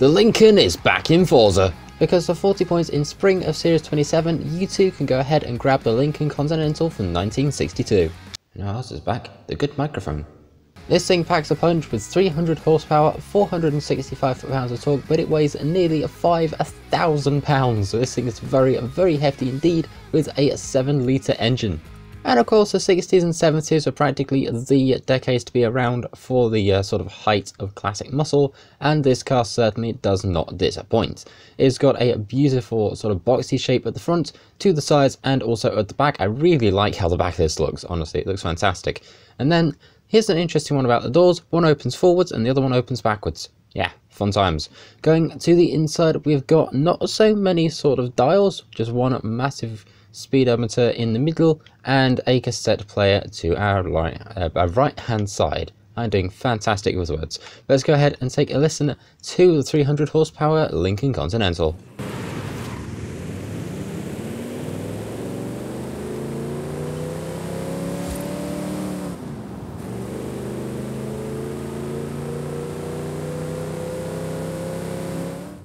The Lincoln is back in Forza! Because for 40 points in spring of Series 27, you too can go ahead and grab the Lincoln Continental from 1962. Now ours is back, the good microphone. This thing packs a punch with 300 horsepower, 465 foot-pounds of torque, but it weighs nearly 5,000 pounds. So this thing is very, very hefty indeed, with a 7-litre engine. And of course the 60s and 70s were practically the decades to be around for the sort of height of classic muscle, and this car certainly does not disappoint. It's got a beautiful sort of boxy shape at the front, to the sides, and also at the back. I really like how the back of this looks, honestly, it looks fantastic. And then here's an interesting one about the doors. One opens forwards and the other one opens backwards. Yeah, fun times. Going to the inside, we've got not so many sort of dials, just one massive speedometer in the middle and a cassette player to our right hand side. I'm doing fantastic with words. Let's go ahead and take a listen to the 300 horsepower Lincoln Continental.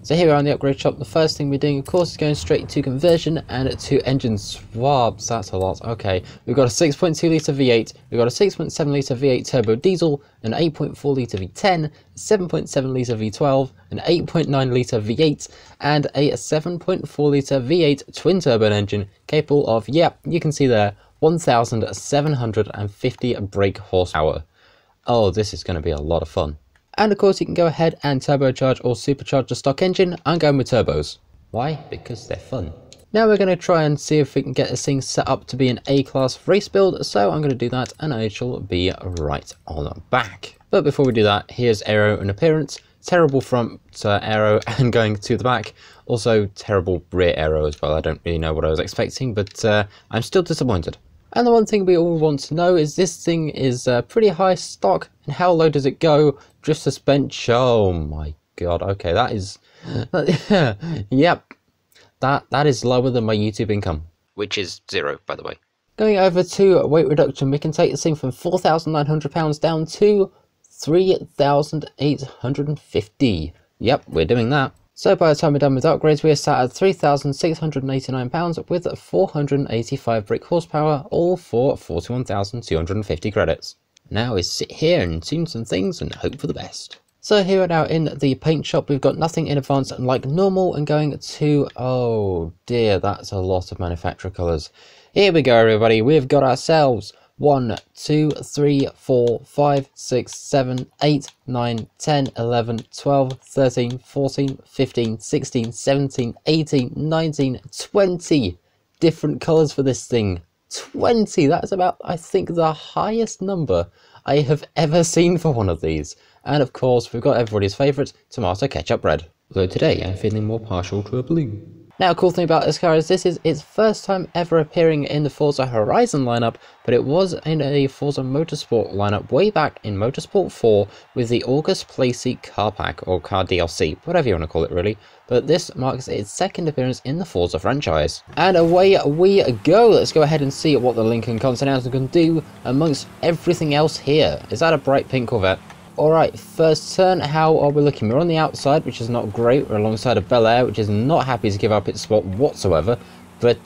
So here we are in the upgrade shop. The first thing we're doing, of course, is going straight to conversion and to engine swabs. That's a lot. Okay, we've got a 6.2 litre V8, we've got a 6.7 litre V8 turbo diesel, an 8.4 litre V10, a 7.7 litre V12, an 8.9 litre V8, and a 7.4 litre V8 twin turbo engine capable of, yep, you can see there, 1,750 brake horsepower. Oh, this is going to be a lot of fun. And of course you can go ahead and turbocharge or supercharge the stock engine. I'm going with turbos. Why? Because they're fun. Now we're going to try and see if we can get this thing set up to be an A-class race build, so I'm going to do that and I shall be right on back. But before we do that, here's aero and appearance. Terrible front aero and going to the back. Also terrible rear aero as well. I don't really know what I was expecting, but I'm still disappointed. And the one thing we all want to know is this thing is pretty high stock, and how low does it go? Drift suspension, oh my god, okay, that is, yep, that is lower than my YouTube income, which is 0, by the way. Going over to weight reduction, we can take this thing from 4,900 pounds down to 3,850. Yep, we're doing that. So by the time we're done with upgrades, we are sat at 3,689 pounds with 485 brake horsepower, all for 41,250 credits. Now is sit here and tune some things and hope for the best. So here we are now in the paint shop. We've got nothing in advance like normal, and going to, oh dear, that's a lot of manufacturer colours. Here we go everybody, we've got ourselves 1, 2, 3, 4, 5, 6, 7, 8, 9, 10, 11, 12, 13, 14, 15, 16, 17, 18, 19, 20 different colours for this thing. 20! That's about, I think, the highest number I have ever seen for one of these. And of course, we've got everybody's favourite, tomato ketchup red. Although today I'm feeling more partial to a blue. Now, a cool thing about this car is this is its first time ever appearing in the Forza Horizon lineup, but it was in a Forza Motorsport lineup way back in Motorsport 4 with the August Placey car pack, or car DLC, whatever you want to call it really. But this marks its second appearance in the Forza franchise. And away we go. Let's go ahead and see what the Lincoln Continental can do amongst everything else here. Is that a bright pink Corvette? Alright, first turn, how are we looking? We're on the outside, which is not great. We're alongside a Bel Air, which is not happy to give up its spot whatsoever. But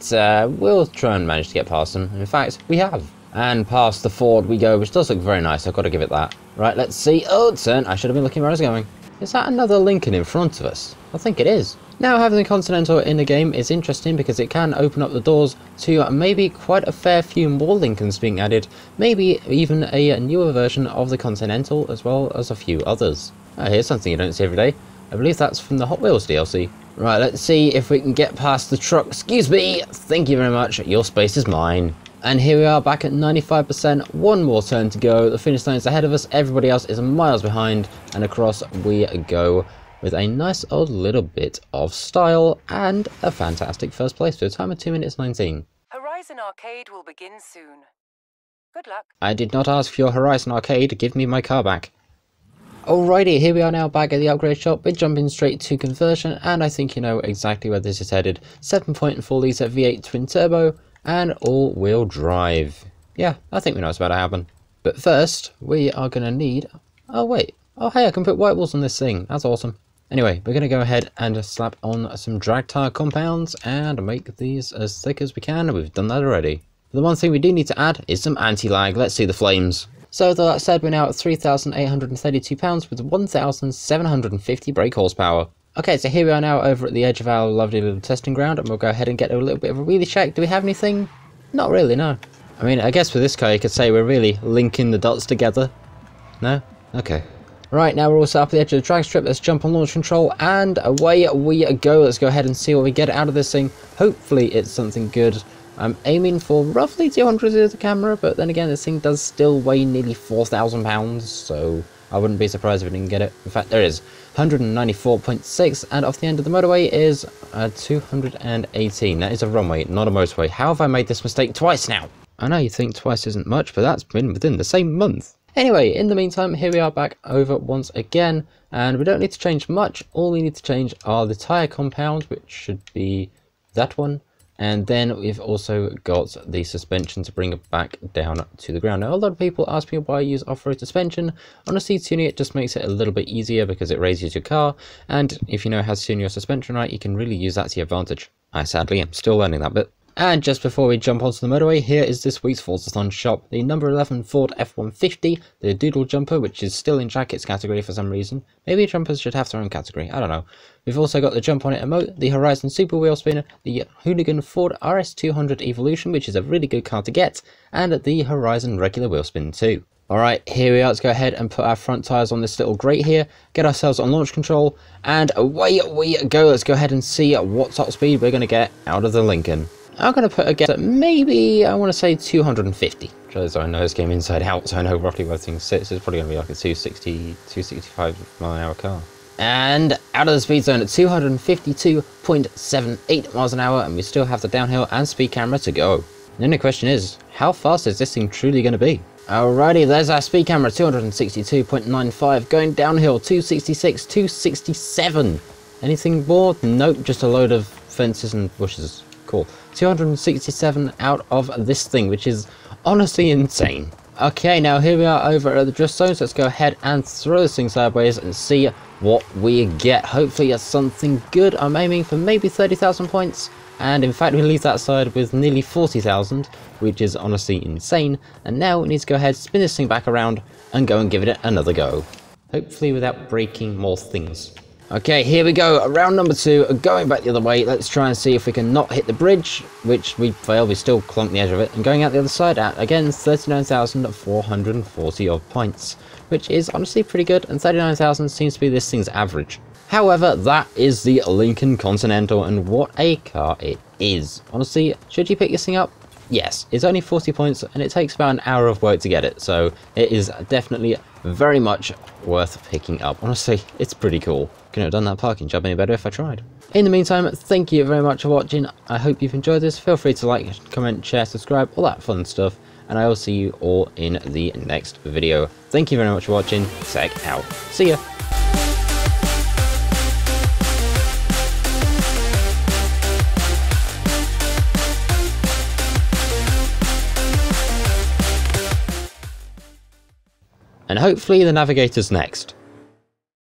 we'll try and manage to get past them. In fact, we have. And past the Ford we go, which does look very nice. I've got to give it that. Right, let's see. Oh, turn. I should have been looking where I was going. Is that another Lincoln in front of us? I think it is. Now, having the Continental in the game is interesting because it can open up the doors to maybe quite a fair few more Lincolns being added, maybe even a newer version of the Continental as well as a few others. Here's something you don't see every day. I believe that's from the Hot Wheels DLC. Right, let's see if we can get past the truck. Excuse me, thank you very much, your space is mine. And here we are back at 95%, one more turn to go, the finish line is ahead of us, everybody else is miles behind, and across we go with a nice old little bit of style and a fantastic first place for a time of 2 minutes 19. Horizon Arcade will begin soon. Good luck. I did not ask for your Horizon Arcade, give me my car back. Alrighty, here we are now back at the upgrade shop. We're jumping straight to conversion, and I think you know exactly where this is headed. 7.4 litre V8 twin turbo and all-wheel drive. Yeah, I think we know what's about to happen. But first, we are going to need... Oh wait, oh hey, I can put white walls on this thing, that's awesome. Anyway, we're going to go ahead and slap on some drag tyre compounds and make these as thick as we can. We've done that already. The one thing we do need to add is some anti-lag. Let's see the flames. So with that said, we're now at 3,832 pounds with 1,750 brake horsepower. Okay, so here we are now over at the edge of our lovely little testing ground, and we'll go ahead and get a little bit of a wheelie check. Do we have anything? Not really, no. I mean, I guess for this car you could say we're really linking the dots together. No? Okay. Right, now we're all set up at the edge of the drag strip. Let's jump on launch control, and away we go. Let's go ahead and see what we get out of this thing. Hopefully it's something good. I'm aiming for roughly 200 of the camera, but then again, this thing does still weigh nearly 4,000 pounds, so I wouldn't be surprised if it didn't get it. In fact, there it is, 194.6, and off the end of the motorway is 218. That is a runway, not a motorway. How have I made this mistake twice now? I know you think twice isn't much, but that's been within the same month. Anyway, in the meantime, here we are back over once again, and we don't need to change much. All we need to change are the tyre compound, which should be that one. And then we've also got the suspension to bring it back down to the ground. Now, a lot of people ask me why I use off-road suspension. Honestly, tuning it just makes it a little bit easier because it raises your car. And if you know how to tune your suspension right, you can really use that to your advantage. I sadly am still learning that bit. And just before we jump onto the motorway, here is this week's Forzathon shop. The number 11 Ford F-150, the Doodle Jumper, which is still in jackets category for some reason. Maybe jumpers should have their own category, I don't know. We've also got the Jump On It emote, the Horizon Super Wheel Spinner, the Hooligan Ford RS200 Evolution, which is a really good car to get, and the Horizon Regular Wheel Spin too. Alright, here we are. Let's go ahead and put our front tyres on this little grate here, get ourselves on launch control, and away we go. Let's go ahead and see what top speed we're going to get out of the Lincoln. I'm going to put a guess at maybe, I want to say 250. Because I know this game inside out, so I know roughly where things sit. So it's probably going to be like a 260, 265 mile an hour car. And out of the speed zone at 252.78 miles an hour, and we still have the downhill and speed camera to go. Then the question is, how fast is this thing truly going to be? Alrighty, there's our speed camera, 262.95, going downhill, 266, 267. Anything more? Nope, just a load of fences and bushes. Cool. 267 out of this thing, which is honestly insane. Okay, now here we are over at the drift zone, so let's go ahead and throw this thing sideways and see what we get. Hopefully it's something good. I'm aiming for maybe 30,000 points, and in fact we leave that side with nearly 40,000, which is honestly insane. And now we need to go ahead, spin this thing back around and go and give it another go. Hopefully without breaking more things. Okay, here we go, round number 2, going back the other way. Let's try and see if we can not hit the bridge, which we failed, we still clonked the edge of it, and going out the other side at, again, 39,440 odd points, which is honestly pretty good, and 39,000 seems to be this thing's average. However, that is the Lincoln Continental, and what a car it is. Honestly, should you pick this thing up? Yes, it's only 40 points, and it takes about an hour of work to get it, so it is definitely very much worth picking up. Honestly, it's pretty cool. Couldn't have done that parking job any better if I tried. In the meantime, thank you very much for watching. I hope you've enjoyed this. Feel free to like, comment, share, subscribe, all that fun stuff, and I will see you all in the next video. Thank you very much for watching. Sec out. See ya. And hopefully the navigator's next.